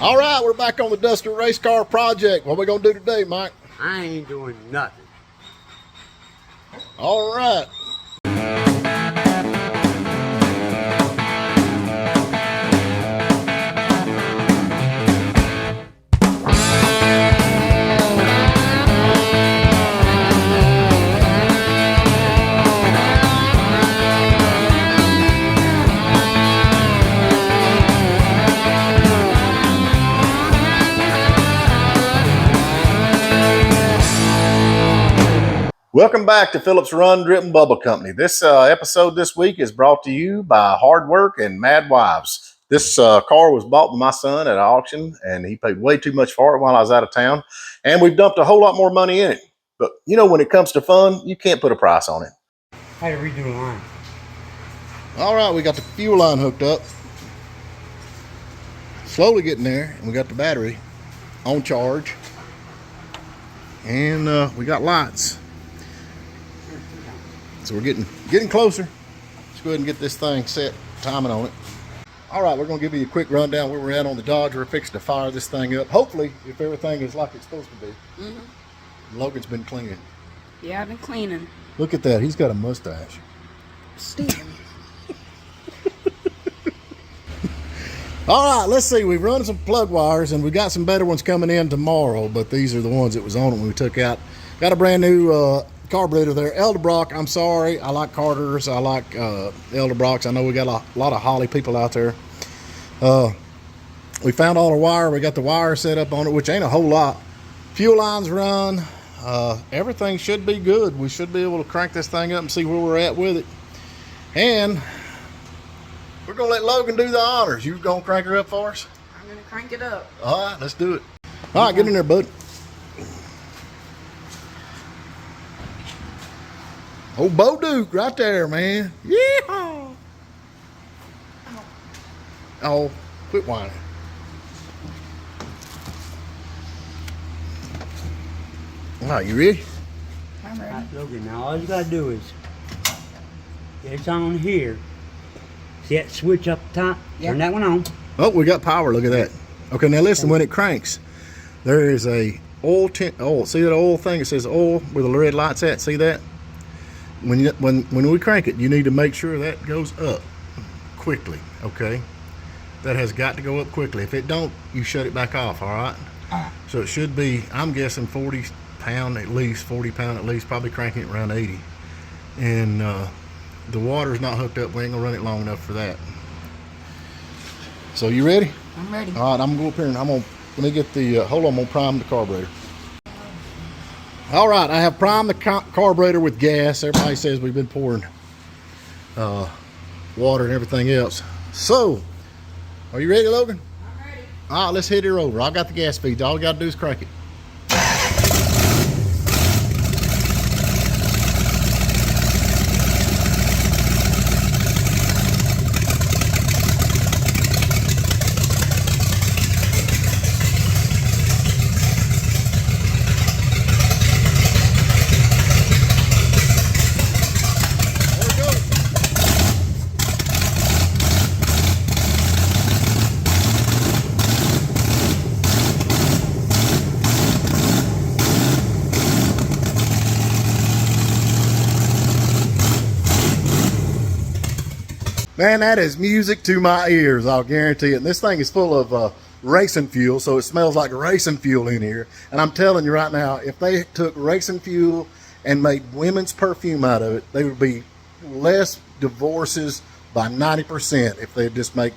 All right, we're back on the Duster race car project. What are we gonna do today, Mike? I ain't doing nothing. All right. Welcome back to Phillips Run Drip and Bubble Company. This episode this week is brought to you by Hard Work and Mad Wives. This car was bought by my son at an auction, and he paid way too much for it while I was out of town. And we've dumped a whole lot more money in it. But, you know, when it comes to fun, you can't put a price on it. I had to redo the line. All right, we got the fuel line hooked up. Slowly getting there, and we got the battery on charge. And we got lights. So we're getting closer. Let's go ahead and get this thing set, timing on it. All right, we're gonna give you a quick rundown where we're at on the Dodge. We're fixing to fire this thing up. Hopefully, if everything is like it's supposed to be. Logan's been cleaning. Yeah, I've been cleaning. Look at that, he's got a mustache. Steven. All right, let's see. We've run some plug wires, and we got some better ones coming in tomorrow, but these are the ones that was on it when we took out. Got a brand new carburetor there. Edelbrock, I'm sorry. I like Carter's. I like Edelbrocks. I know we got a lot of Holly people out there. We found all the wire. We got the wire set up on it, which ain't a whole lot. Fuel lines run. Everything should be good. We should be able to crank this thing up and see where we're at with it. And we're going to let Logan do the honors. You going to crank her up for us? I'm going to crank it up. All right, let's do it. All right, get in there, bud. Old Bo Duke right there, man. Yeehaw! Oh, quit whining. All right, you ready? I'm ready. Right, Logan, now all you gotta do is, it's on here. See that switch up top? Yep. Turn that one on. Oh, we got power. Look at that. Okay, now listen. When it cranks, there is a oil tint. Oh, see that oil thing? It says oil where the red light's at. See that? When we crank it, you need to make sure that goes up quickly. Okay, that has got to go up quickly. If it don't, you shut it back off. All right. So it should be, I'm guessing 40 pound at least, probably cranking it around 80. And the water's not hooked up. We ain't gonna run it long enough for that. So you ready? I'm ready. All right, I'm gonna go up here and let me get the, hold on, I'm gonna prime the carburetor. All right, I have primed the carburetor with gas. Everybody says we've been pouring water and everything else. So, are you ready, Logan? I'm ready. All right, let's hit her over. I got the gas feed. All you got to do is crank it. Man, that is music to my ears, I'll guarantee it. And this thing is full of racing fuel, so it smells like racing fuel in here. And I'm telling you right now, if they took racing fuel and made women's perfume out of it, there would be less divorces by 90% if they just make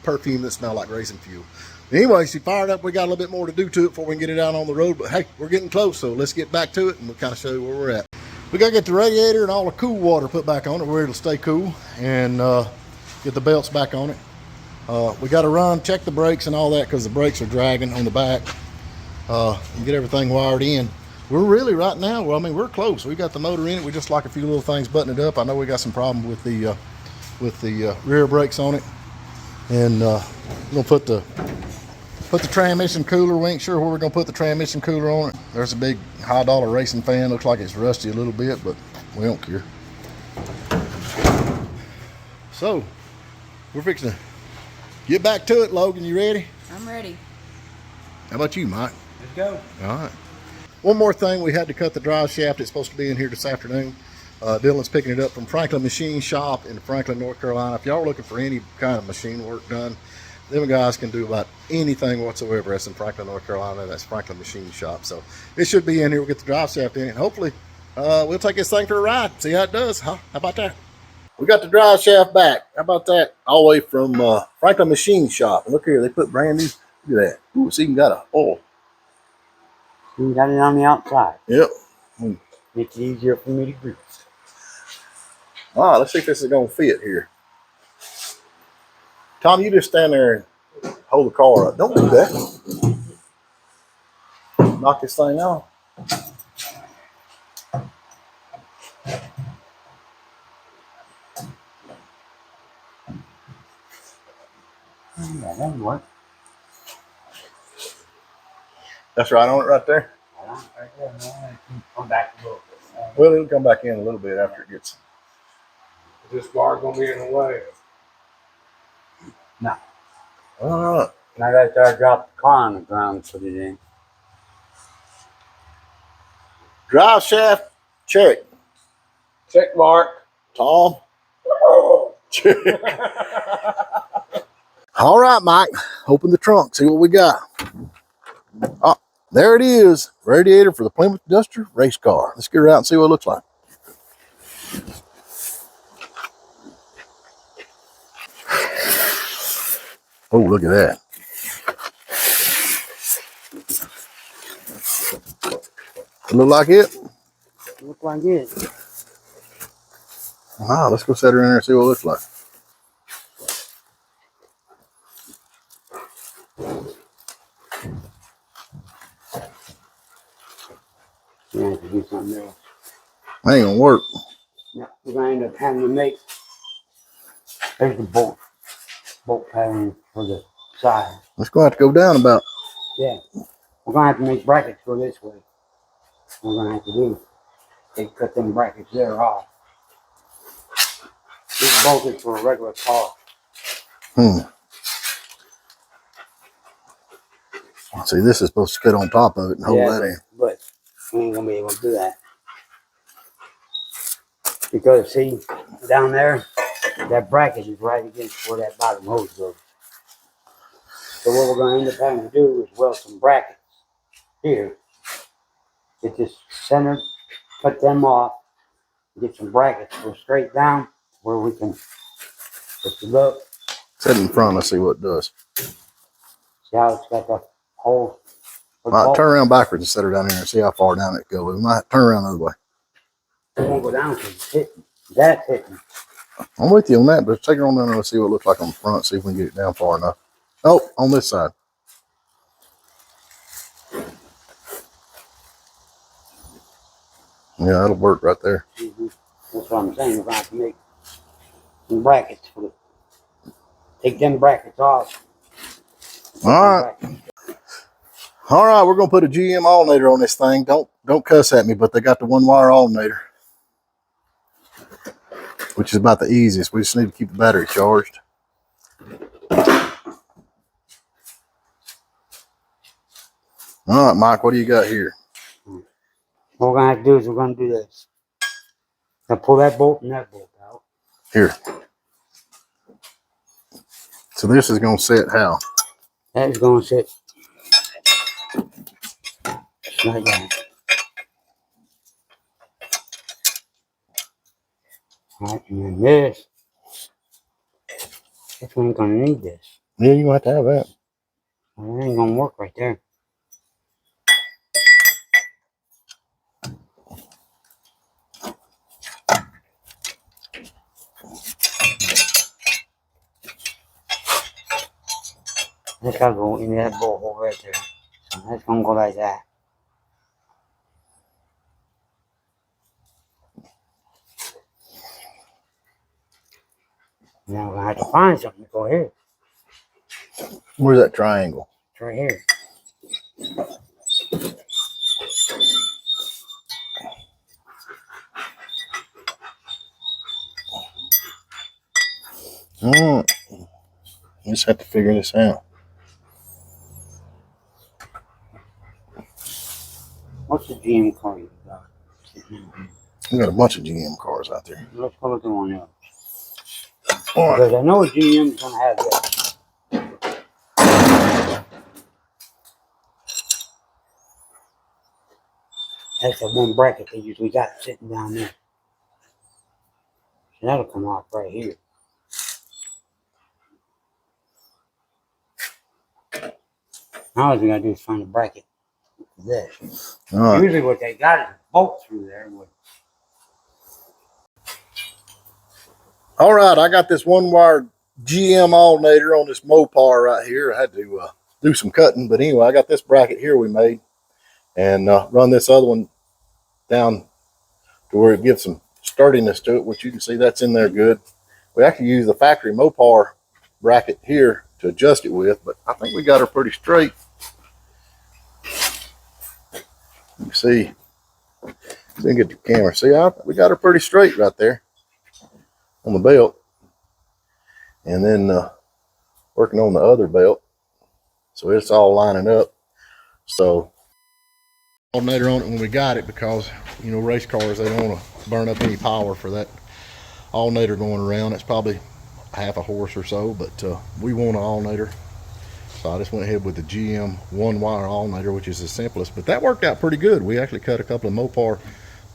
perfume that smell like racing fuel. Anyway, she fired up. We got a little bit more to do to it before we can get it out on the road. But hey, we're getting close, so let's get back to it and we'll kind of show you where we're at. We got to get the radiator and all the cool water put back on it where it'll stay cool, and get the belts back on it. We got to check the brakes and all that because the brakes are dragging on the back, and get everything wired in. We're really right now, well, I mean, we're close. We got the motor in it. We just like a few little things buttoning it up. I know we got some problem with the rear brakes on it, and we're gonna put the transmission cooler. We ain't sure where we're gonna put the transmission cooler on it. There's a big high-dollar racing fan. Looks like it's rusty a little bit, but we don't care. So we're fixing to get back to it. Logan, you ready? I'm ready. ready. How about you, Mike? Let's go. All right. One more thing, we had to cut the drive shaft. It's supposed to be in here this afternoon. Dylan's picking it up from Franklin Machine Shop in Franklin, North Carolina. If y'all are looking for any kind of machine work done, them guys can do about anything whatsoever. That's in Franklin, North Carolina. That's Franklin Machine Shop. So it should be in here. We'll get the drive shaft in it. And hopefully we'll take this thing for a ride. See how it does, huh? How about that? We got the drive shaft back. How about that? All the way from Franklin Machine Shop. And look here, they put brand new. Look at that. Ooh, it's even got a hole. You got it on the outside. Yep. Makes it easier for me to grease. All right, let's see if this is going to fit here. Tom, you just stand there and hold the car up. Don't do that. Knock this thing off. Yeah, that'll work. That's right on it right there. Right there, man. Come back a little bit. Well, it'll come back in a little bit after it gets. Is this bar gonna be in the way? No. All right. Now that I dropped the car on the ground and put it in. Drive shaft, check. Check mark. Tom. Check. All right, Mike. Open the trunk. See what we got. Oh, there it is. Radiator for the Plymouth Duster race car. Let's get her out and see what it looks like. Oh, look at that. Look like it? Look like it. Wow, let's go set her in there and see what it looks like. You have to do something else. That ain't gonna work. No, we're going to end up having to make. There's the bolt pattern for the side. It's gonna have to go down about. Yeah. We're going to have to make brackets go this way. We're going to have to do. They cut them brackets there off. This bolt is for a regular car. See, this is supposed to fit on top of it and hold that in. But we ain't going to be able to do that. Because, see, down there, that bracket is right against where that bottom hose goes. So what we're going to end up having to do is weld some brackets here. Get this centered, cut them off, get some brackets, go straight down where we can lift it up. Set it in front, let's see what it does. See how it's got the hole? All right, turn around backwards and set her down here and see how far down it goes. We might turn around the other way. It won't go down because it's hitting. That's hitting. I'm with you on that, but take her on down there and see what it looks like on the front, see if we can get it down far enough. Oh, on this side. Yeah, that'll work right there. Mm-hmm. That's what I'm saying. We're going to have to make some brackets for it. Take them brackets off. All right. All right, we're gonna put a GM alternator on this thing. Don't cuss at me, but they got the 1-wire alternator, which is about the easiest. We just need to keep the battery charged. All right, Mike, what do you got here? What we're going to have to do is we're going to do this. Now pull that bolt and that bolt out. Here. So this is gonna set how? That is going to sit like that. Alright, and then this one ain't going to need this. Yeah, you gonna have to have that. Well, it ain't going to work right there. That's got to go in that bolt hole right there. So that's going to go like that. Now we're going to have to find something to go here. Where's that triangle? It's right here. You just have to figure this out. What's the GM car you got? We got a bunch of GM cars out there. Let's go look at one else. All right. Because I know a GM is going to have this. That's that one bracket they usually got sitting down there. So that'll come off right here. Now all we gotta do is find a bracket for this. All right. Usually what they got is a bolt through there. All right, I got this one wire GM alternator on this Mopar right here. I had to do some cutting, but anyway, I got this bracket here we made, and run this other one down to where it gives some sturdiness to it, which you can see that's in there good. We actually use the factory Mopar bracket here to adjust it with, but I think we got her pretty straight. You can see, then get the camera. See, we got her pretty straight right there on the belt, and then working on the other belt, so it's all lining up. So alternator on it when we got it, because you know race cars, they don't want to burn up any power for that alternator going around. It's probably half a horse or so, but we want an alternator, so I just went ahead with the GM one wire alternator, which is the simplest, but that worked out pretty good. We actually cut a couple of Mopar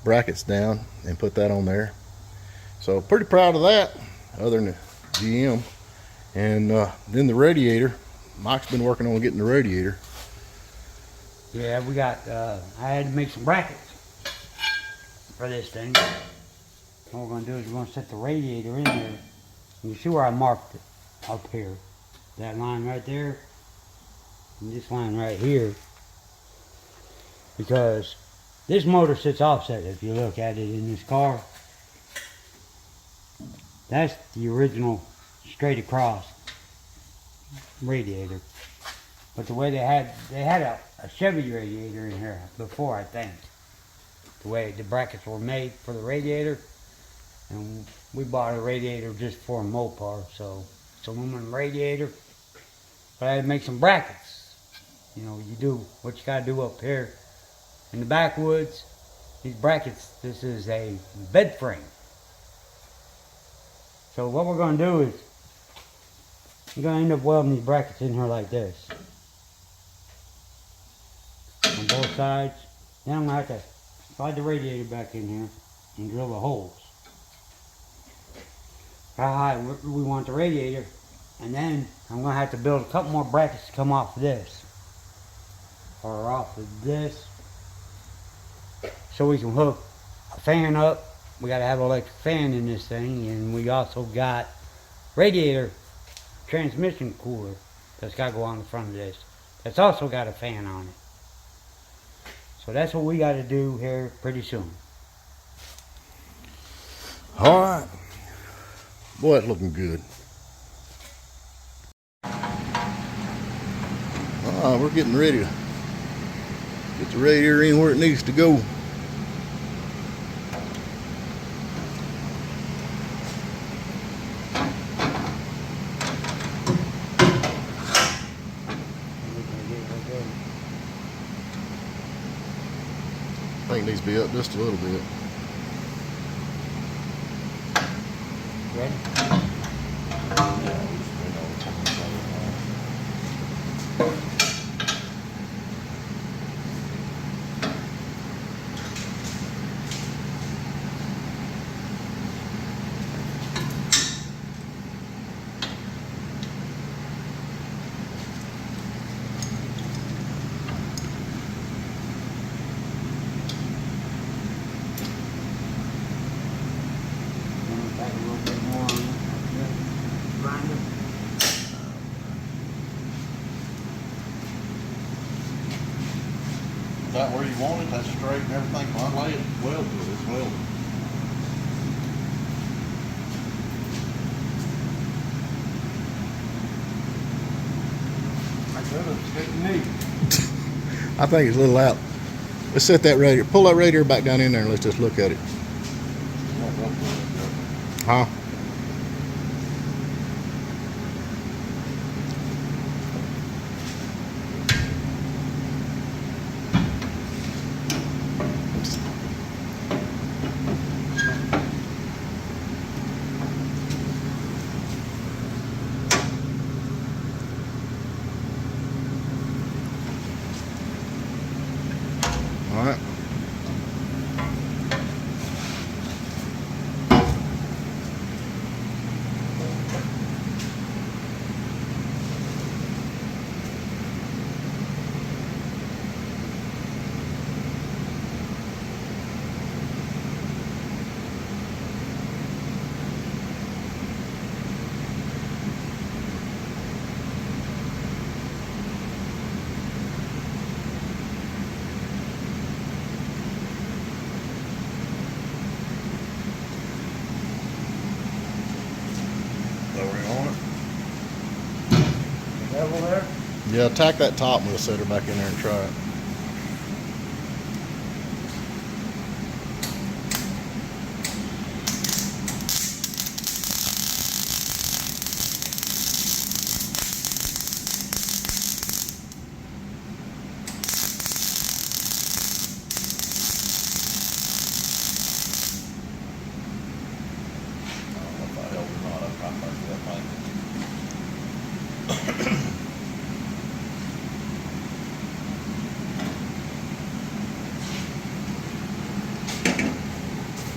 brackets down and put that on there, so pretty proud of that, other than the GM. And then the radiator, Mike's been working on getting the radiator. Yeah, we got, I had to make some brackets for this thing. What we're going to do is we're going to set the radiator in there. You see where I marked it up here. That line right there. And this line right here. Because this motor sits offset if you look at it in this car. That's the original straight across radiator. But the way they had a Chevy radiator in here before, I think. The way the brackets were made for the radiator. And we bought a radiator just for a Mopar, so it's an aluminum radiator. But I had to make some brackets. You know, you do what you gotta do up here in the backwoods. These brackets, this is a bed frame. So what we're gonna do is we're gonna end up welding these brackets in here like this. On both sides. Then I'm gonna have to slide the radiator back in here and drill the holes. How high we want the radiator, and then I'm going to have to build a couple more brackets to come off of this, or off of this, so we can hook a fan up. We got to have an electric fan in this thing, and we also got radiator transmission cooler that's got to go on the front of this. That's also got a fan on it. So that's what we got to do here pretty soon. All right. Boy, it's looking good. We're getting ready to get the radiator in where it needs to go. I think it needs to be up just a little bit. Ready? Is that where you want it? That's straight and everything. Well, lay it well to it. It's well. I think it's a little out. Let's set that radiator. Pull that radiator back down in there and let's just look at it. Huh? Yeah, tack that top and we'll set her back in there and try it.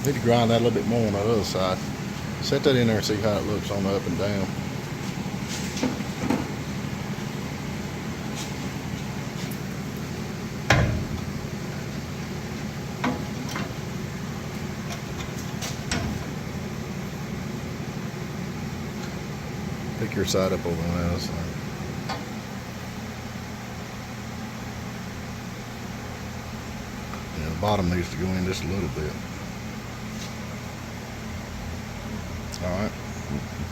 Need to grind that a little bit more on that other side. Set that in there and see how it looks on the up and down. Pick your side up over on the other side. Yeah, the bottom needs to go in just a little bit. All right.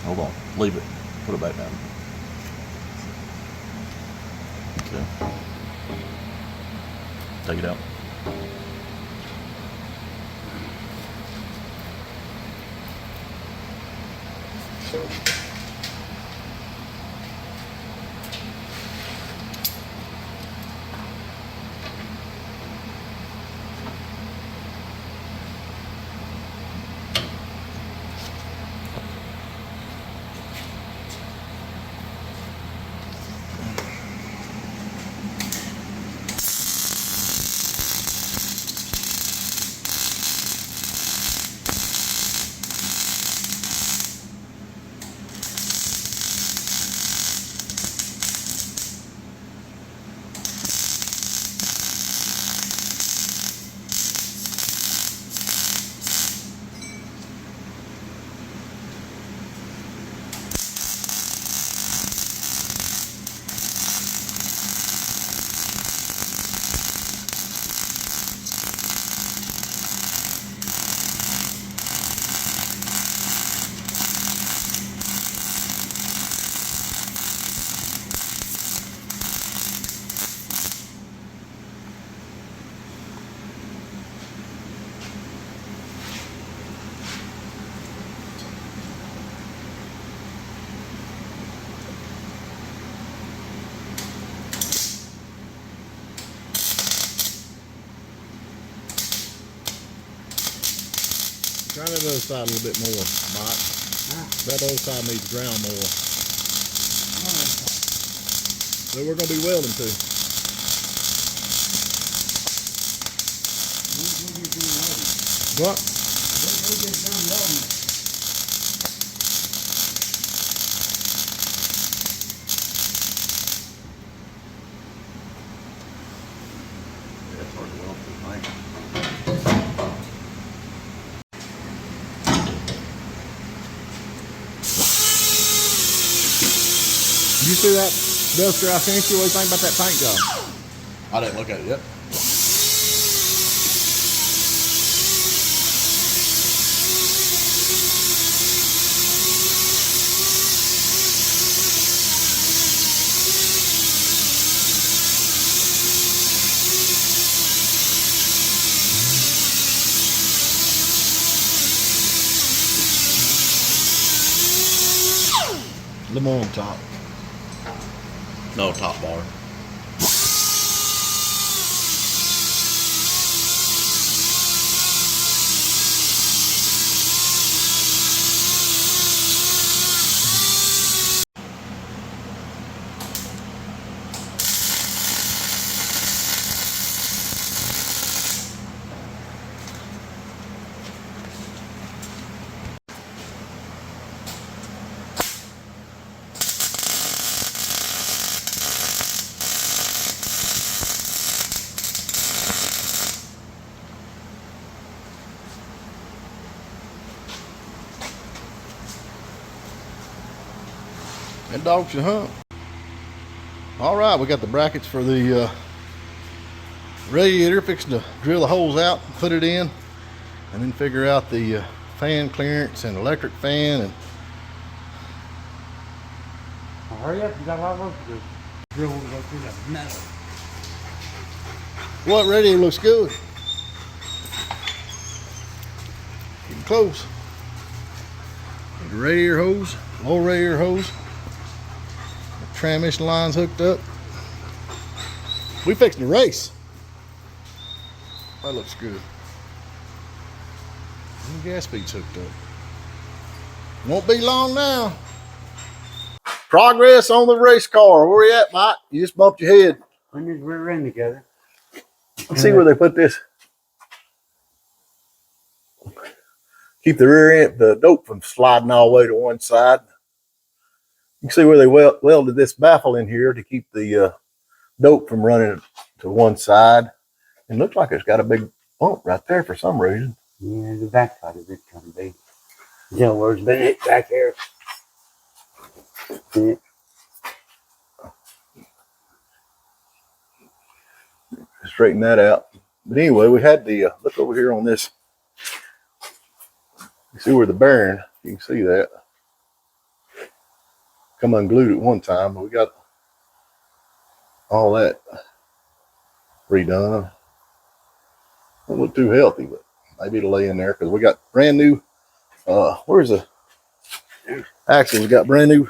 Hold on. Leave it. Put it back down. Okay. Take it out. Try that other side a little bit more, Mike. That other side needs ground more. So we're going to be welding too. What? Yeah, it's hard to weld tonight. You see that duster I finished? What do you think about that paint job? I didn't look at it yet. A little more on top. No, top bar. That dog should hunt. All right, we got the brackets for the radiator, fixing to drill the holes out, put it in, and then figure out the fan clearance and electric fan. And Hurry up, you got a lot of work to do. Drill will go through the metal. What, ready? It looks good. Getting close. The radiator hose, low radiator hose. The transmission line's hooked up. We fixing to race. That looks good. And the gas feed's hooked up. Won't be long now. Progress on the race car. Where you at, Mike? You just bumped your head. Putting this rear end together. Let's see where they put this. Keep the rear end, the dope from sliding all the way to one side. You can see where they welded this baffle in here to keep the dope from running to one side. It looks like it's got a big bump right there for some reason. Yeah, the back side of it's kind of big. You know where it's been hit back here. See it? Straighten that out. But anyway, we had the look over here on this. You see where the bearing, you can see that. Come unglued at one time, but we got all that redone. Don't look too healthy, but maybe it'll lay in there because we got brand new. Where's the? Actually, we got brand new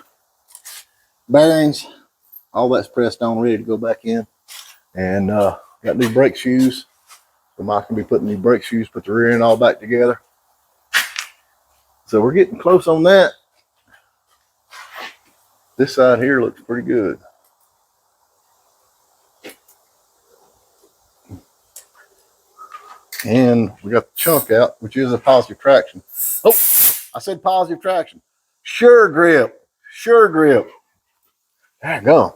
bearings. All that's pressed on, ready to go back in, and got new brake shoes. So Mike can be putting new brake shoes, put the rear end all back together. So we're getting close on that. This side here looks pretty good. And we got the chunk out, which is a positive traction. Oh, I said positive traction. Sure grip. Sure grip. There you go.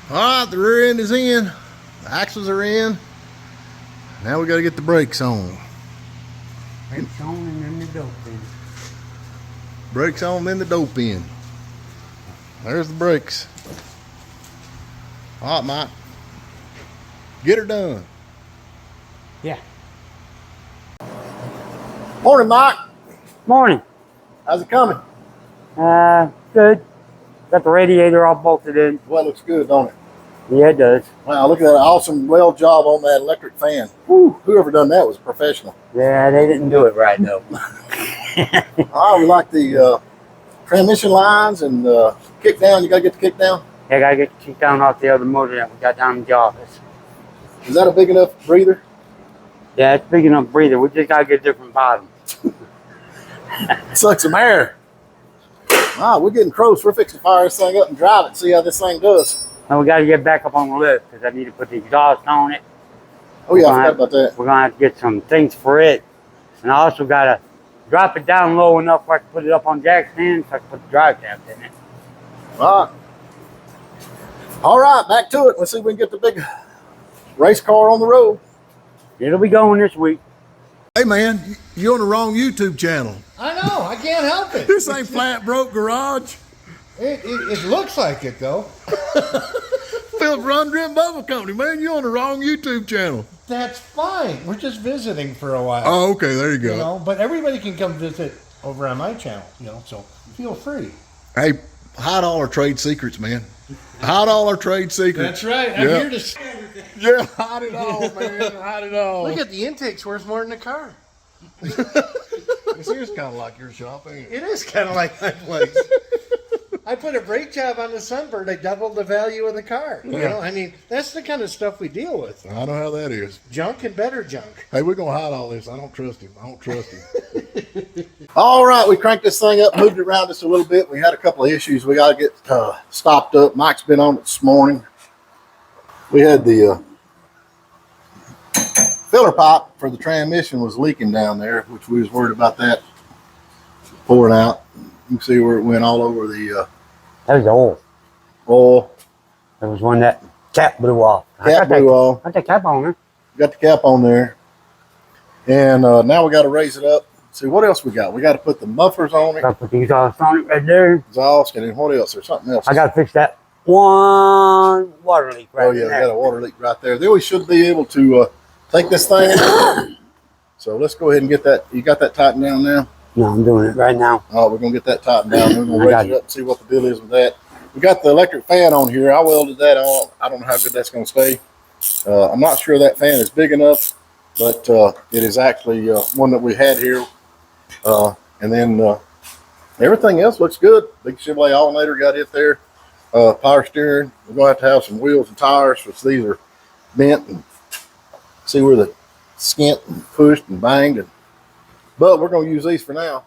All right, the rear end is in. The axles are in. Now we got to get the brakes on. Brakes on and then the dope in. Brakes on, then the dope in. There's the brakes. All right, Mike. Get her done. Yeah. Morning, Mike. Morning. How's it coming? Good. Got the radiator all bolted in. Well, it looks good, don't it? Yeah, it does. Wow, look at that awesome weld job on that electric fan. Whew, whoever done that was a professional. Yeah, they didn't do it right though. Oh, we like the transmission lines and kick down. You got to get the kick down. I gotta get the kick down off the other motor that we got down in the office. Is that a big enough breather? Yeah, it's big enough breather. We just gotta get different bottoms. Suck some air. Wow, we're getting close. We're fixing to fire this thing up and drive it, see how this thing does. And we gotta get back up on the lift because I need to put the exhaust on it. Oh, yeah, I forgot about that. We're gonna have to get some things for it. And I also gotta drop it down low enough where I can put it up on jack stand so I can put the drive shaft in it. All right, back to it. Let's see if we can get the big race car on the road. It'll be going this week. Hey, man, you're on the wrong YouTube channel. I know. I can't help it. This ain't Flat Broke Garage. It looks like it, though. Philip Run Drim Bubble Company, man. You're on the wrong YouTube channel. That's fine. We're just visiting for a while. Oh, okay. There you go. You know, but everybody can come visit over on my channel, you know, so feel free. Hey, hide all our trade secrets, man. Hide all our trade secrets. That's right. I'm Yeah. here to see. Yeah, hide it all, man. Hide it all. Look at the intake's worth more than the car. This is kind of like your shop, ain't it? It is kind of like my place. I put a brake job on the Sunbird. I doubled the value of the car. You know, I mean, that's the kind of stuff we deal with. I know how that is. Junk and better junk. Hey, we're going to hide all this. I don't trust him. I don't trust him. All right, we cranked this thing up, moved it around just a little bit. We had a couple of issues. We got to get stopped up. Mike's been on it this morning. We had the filler pipe for the transmission was leaking down there, which we was worried about that pouring out. You can see where it went all over the That was old. oil. There was one that cap blew off. Cap blew off. Got the cap on there. Got the cap on there. And now we got to raise it up. See, what else we got? We got to put the mufflers on it. Got to put the exhaust on it right there. Exhaust, and then what else? There's something else. I got to fix that one water leak right Oh, yeah, we there. got a water leak right there. Then we should be able to take this thing out. So let's go ahead and get that. You got that tightened down now? No, I'm doing it right now. All right, we're going to get that tightened down. We're going I to got raise it up and see what the deal is with that. We got the electric fan on here. I welded that on. I don't know how good that's going to stay. I'm not sure that fan is big enough, but it is actually one that we had here. And then everything else looks good. Big Chevrolet alternator got it there. Power steering. We're going to have some wheels and tires, which these are bent, and see where the skint and pushed and banged. But we're going to use these for now.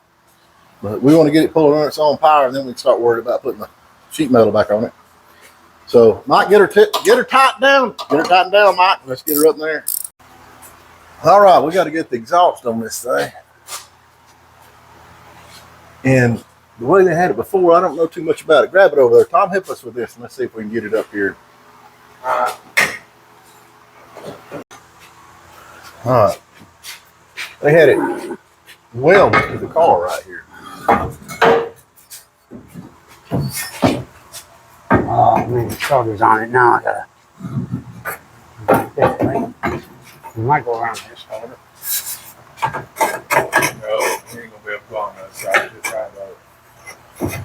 But we want to get it pulling on its own power, and then we can start worrying about putting the sheet metal back on it. So, Mike, get her tightened down. Get her tightened down, Mike. Let's get her up in there. All right, we got to get the exhaust on this thing. And the way they had it before, I don't know too much about it. Grab it over there. Tom, help us with this, and let's see if we can get it up here. All right. They had it welded to the car right here. Oh man, the starter's on it now. I gotta. This way. We might go around this starter. No, you ain't gonna be able to go on that side. Just try that.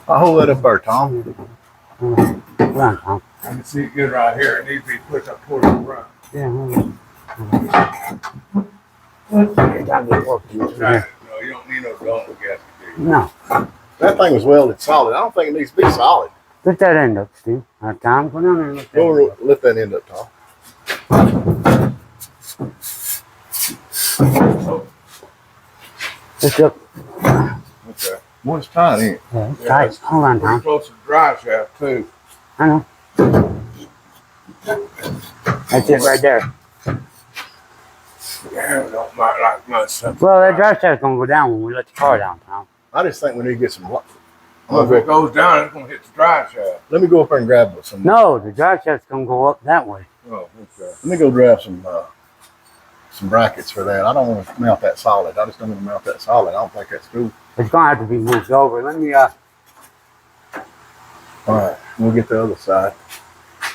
I'll hold that up there, Tom. Run, Tom. I can see it good right here. It needs to be pushed up toward the front. Yeah, hold on. You gotta get working this Right. here. No, you don't need no dome gasket, do you? No. That thing was welded solid. I don't think it needs to be solid. Lift that end up, Steve. All right, Tom, go down there and lift that Go end up. lift that end up, Tom. Lift up. Okay. Boy, it's tight, ain't it? Yeah, it's tight. Hold on, Pretty Tom. close to the drive shaft, too. I know. That's it right there. Yeah, it don't matter like much. Well, that drive shaft's gonna go down when we let the car down, Tom. I just think we need to get some. Well, if it goes down, it's gonna hit the drive shaft. Let me go up there and grab some. No, the drive shaft's gonna go up that way. Oh, okay. Let me go grab some brackets for that. I don't want to mount that solid. I just don't want to mount that solid. I don't think that's cool. It's gonna have to be moved over. Let me All right, we'll get the other side.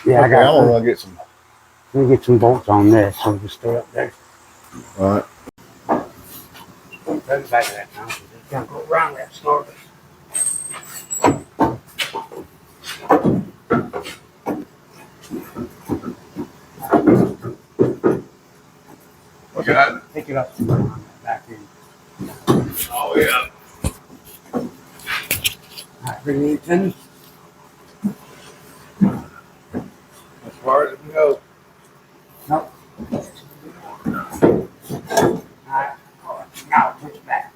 yeah, Okay, I'm gonna get some. let me get some bolts on this so we can stay up there. All right. Turn the back of that now. It's gonna go around that snorkel. You got it? Pick it up and put it on that back end. Oh, yeah. Alright, pretty neat, Tim. As far as it can go. Nope. Alright, now push it back.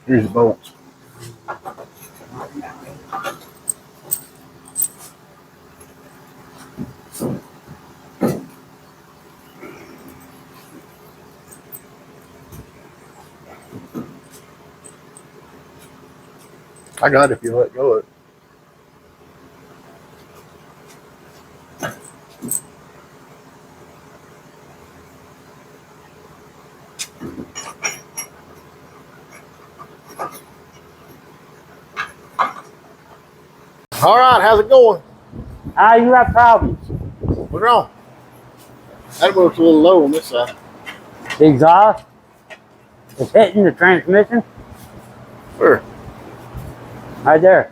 Here's the bolts. I got it if you let go of it. All right, how's it going? Ah, you have problems. What's wrong? That move's a little low on this side. The exhaust is hitting the transmission Where? right there.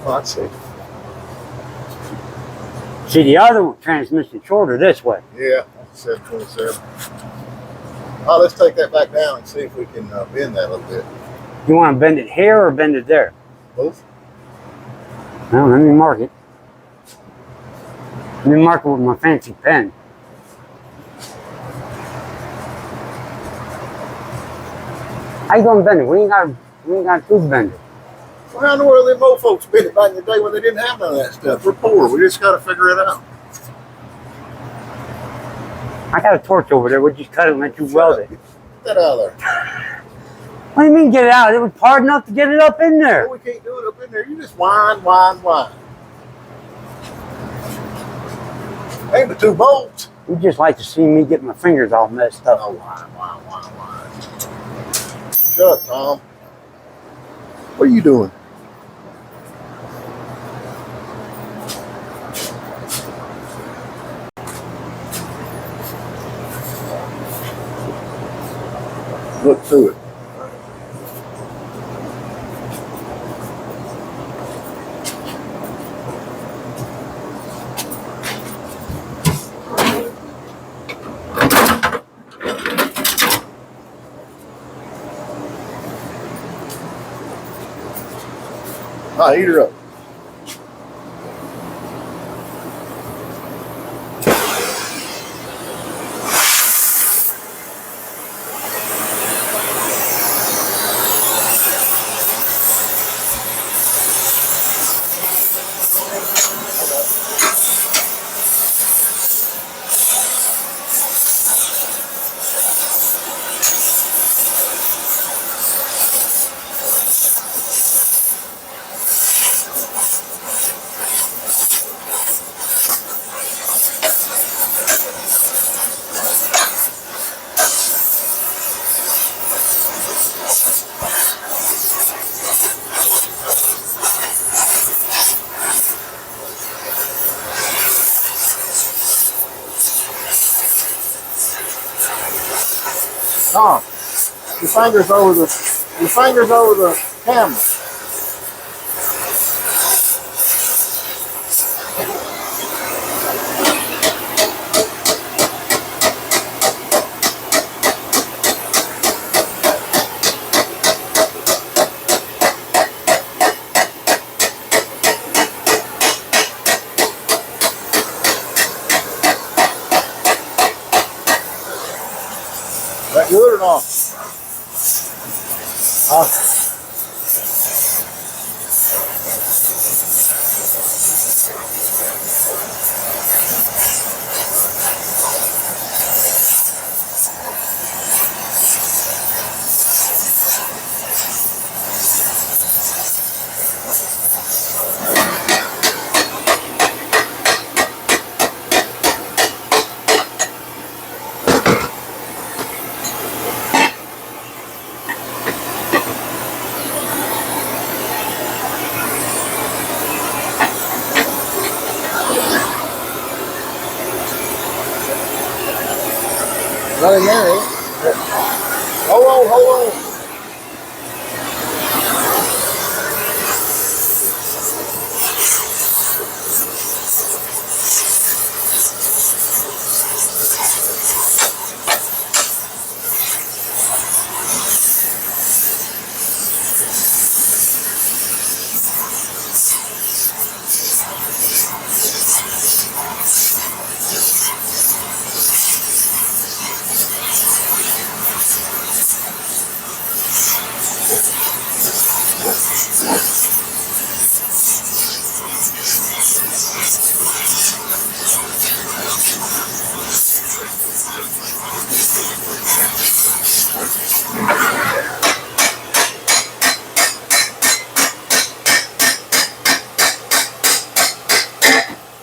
Oh, I see. See, the other transmission shorter this way. Yeah, that's 727. Oh, let's take that back down and see if we can bend that a little bit. You want to bend it here or bend it there? Both? Well, let me mark it. Let me mark it with my fancy pen. How you gonna bend it? We ain't got a tube bender. Well, how in the world them old folks been it back in the day when they didn't have none of that stuff? We're poor. We just got to figure it out. I got a torch over there. We'll just cut it and let you weld it. Get that out of there. What do you mean get it out? It was hard enough to get it up in there. Well, we can't do it up in there. You just whine, whine, whine. Ain't but 2 bolts. You just like to see me get my fingers all messed up. Oh, whine, whine, whine, whine. Shut up, Tom. What are you doing? Look through it. Ah, heat her up. Tom, your fingers over the camera. That good or not? Right in there, eh? Hold on, hold on.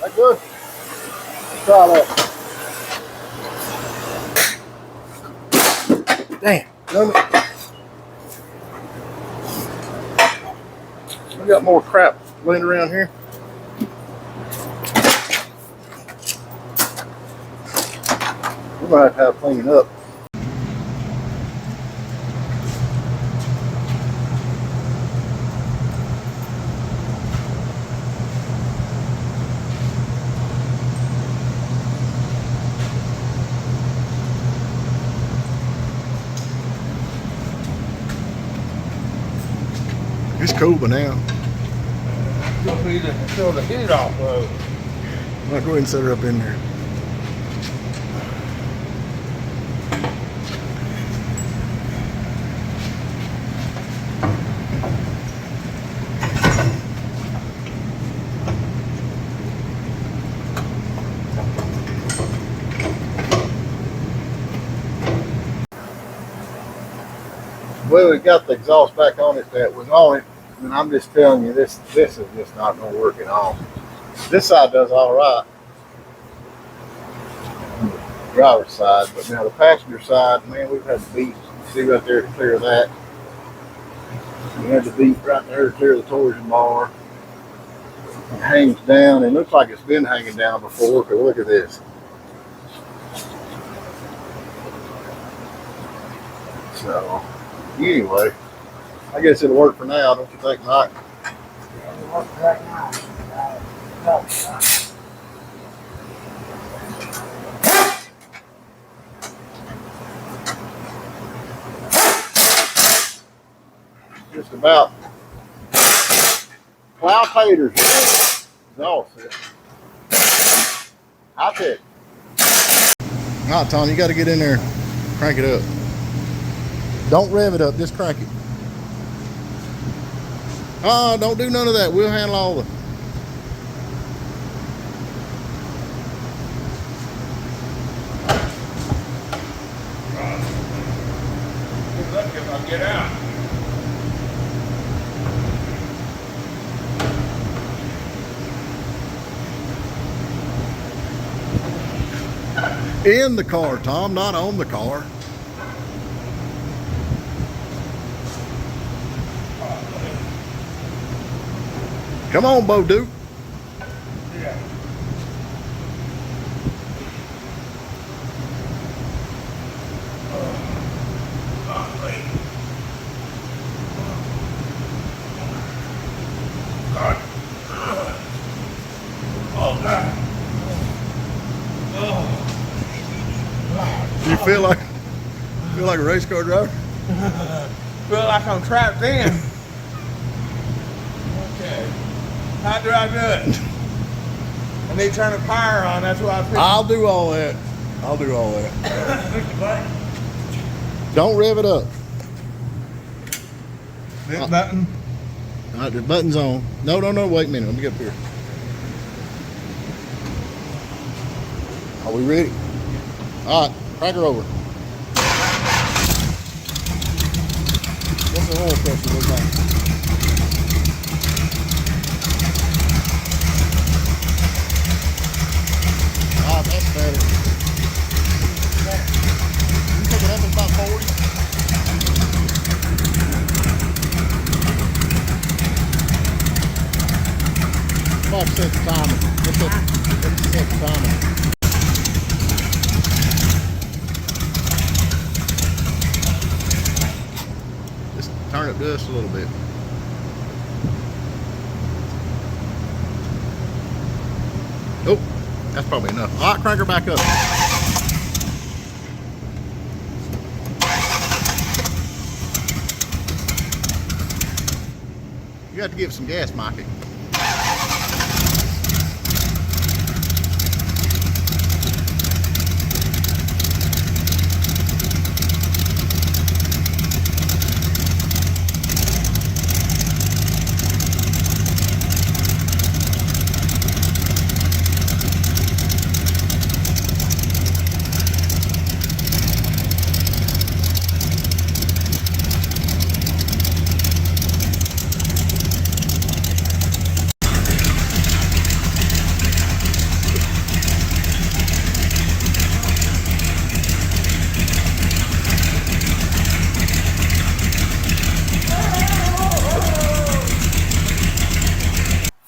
That good? Try that. Damn. We got more crap laying around here. We might have to clean it up. It's cool by now. Kill the heat off of it. I'll go ahead and set her up in there. Well, we got the exhaust back on it that was on it, and I'm just telling you, this is just not going to work at all. This side does all right, on the driver's side, but now the passenger side, man, we've had to beat. See right there to clear that. We had to beat right there to clear the torsion bar. It hangs down, and looks like it's been hanging down before. But look at this. So, anyway, I guess it'll work for now, don't you think, Mike? It works right now. Just about plow taters. It's all set. I'll take. All right, Tom, you got to get in there, crank it up. Don't rev it up, just crank it. Don't do none of that. We'll handle all the. Good luck if I get out. In the car, Tom, not on the car. Come on, Bo Duke. Yeah. You feel like a race car driver? Feel like I'm trapped in. Okay. How do I do it? I need to turn the power on. That's what I feel. I'll do all that. I'll do all that. Don't rev it up. This button. All right, the button's on. No, wait a minute. Let me get up here. Are we ready? All right, crank her over. What's the oil pressure look like? Ah, that's better. You pick it up in about 40? Let's set the timer. Let's set the timer. Just turn it just a little bit. Oh, that's probably enough. All right, crank her back up. You have to give it some gas, Mikey.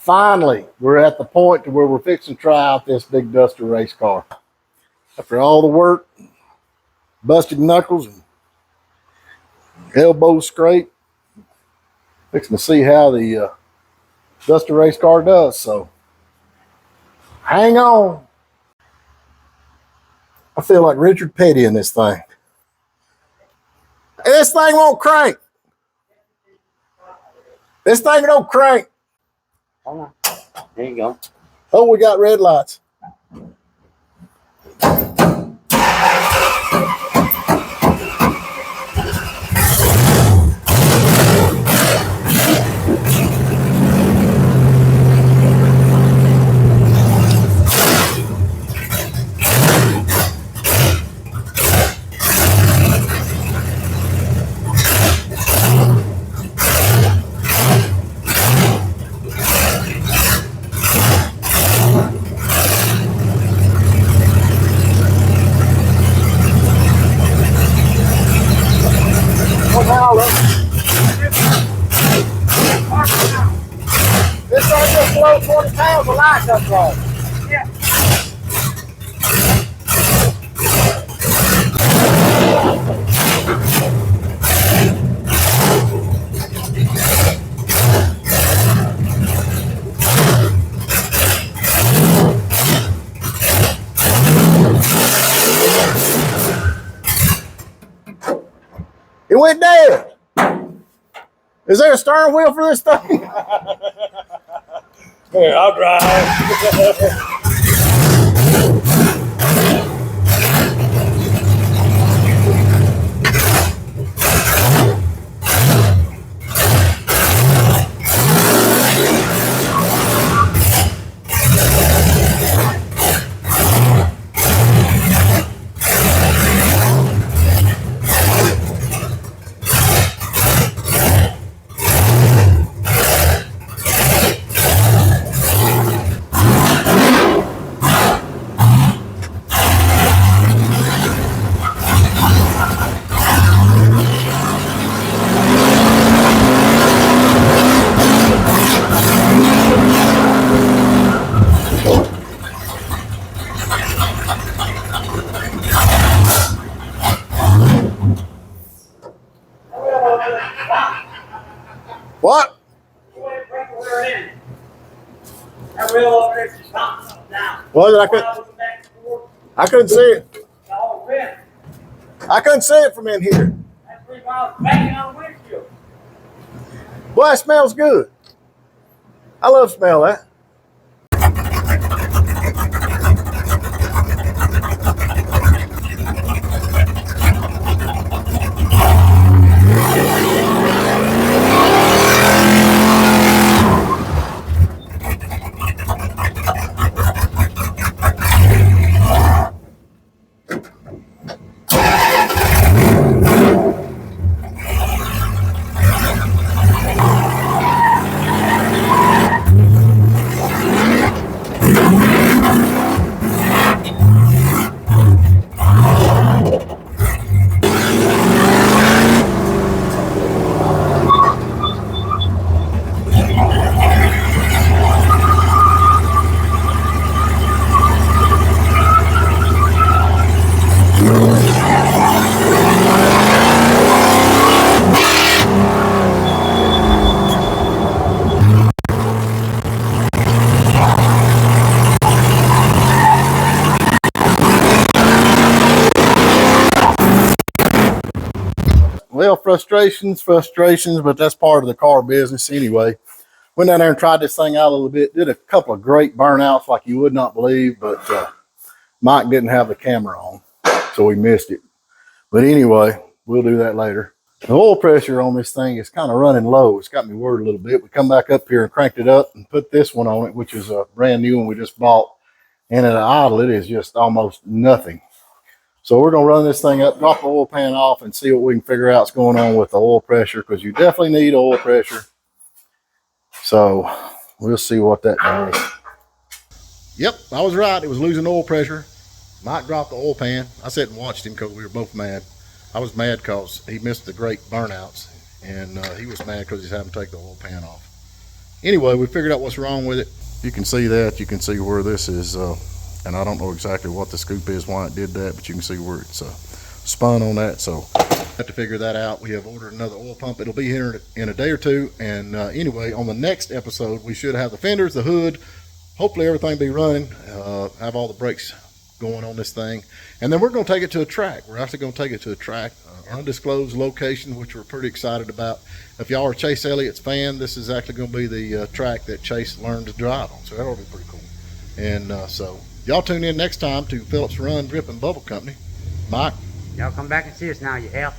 Finally, we're at the point to where we're fixing to try out this big Duster race car. After all the work, busted knuckles and elbows scraped, fixing to see how the Duster race car does. So, hang on. I feel like Richard Petty in this thing. Hey, this thing won't crank. This thing don't crank. Hold on. There you go. Oh, we got red lights. smells a lot, that's all. Yeah. It went dead. Is there a steering wheel for this thing? Here, I'll drive. What? That wheel over there is not down. Was it? I couldn't see it. I couldn't see it from in here. That's 3 miles banging on the windshield. Boy, it smells good. I love to smell that. Well, frustrations, but that's part of the car business anyway. Went down there and tried this thing out a little bit. Did a couple of great burnouts like you would not believe, but Mike didn't have the camera on, so we missed it. But anyway, we'll do that later. The oil pressure on this thing is kind of running low. It's got me worried a little bit. We come back up here and cranked it up and put this one on it, which is a brand new one we just bought. And at idle, it is just almost nothing. So we're going to run this thing up, drop the oil pan off, and see what we can figure out what's going on with the oil pressure, because you definitely need oil pressure. So we'll see what that does. Yep, I was right. It was losing oil pressure. Mike dropped the oil pan. I sat and watched him because we were both mad. I was mad because he missed the great burnouts, and he was mad because he's having to take the oil pan off. Anyway, we figured out what's wrong with it. You can see that. You can see where this is, and I don't know exactly what the scoop is, why it did that, but you can see where it's spun on that. So have to figure that out. We have ordered another oil pump. It'll be here in a day or two. And anyway, on the next episode, we should have the fenders, the hood, hopefully everything be running, have all the brakes going on this thing. And then we're going to take it to a track. We're actually going to take it to a track, undisclosed location, which we're pretty excited about. If y'all are Chase Elliott's fan, this is actually going to be the track that Chase learned to drive on. So that'll be pretty cool. And so y'all tune in next time to Phillips Run Drip and Bubble Company. Mike? Y'all come back and see us now, you hell.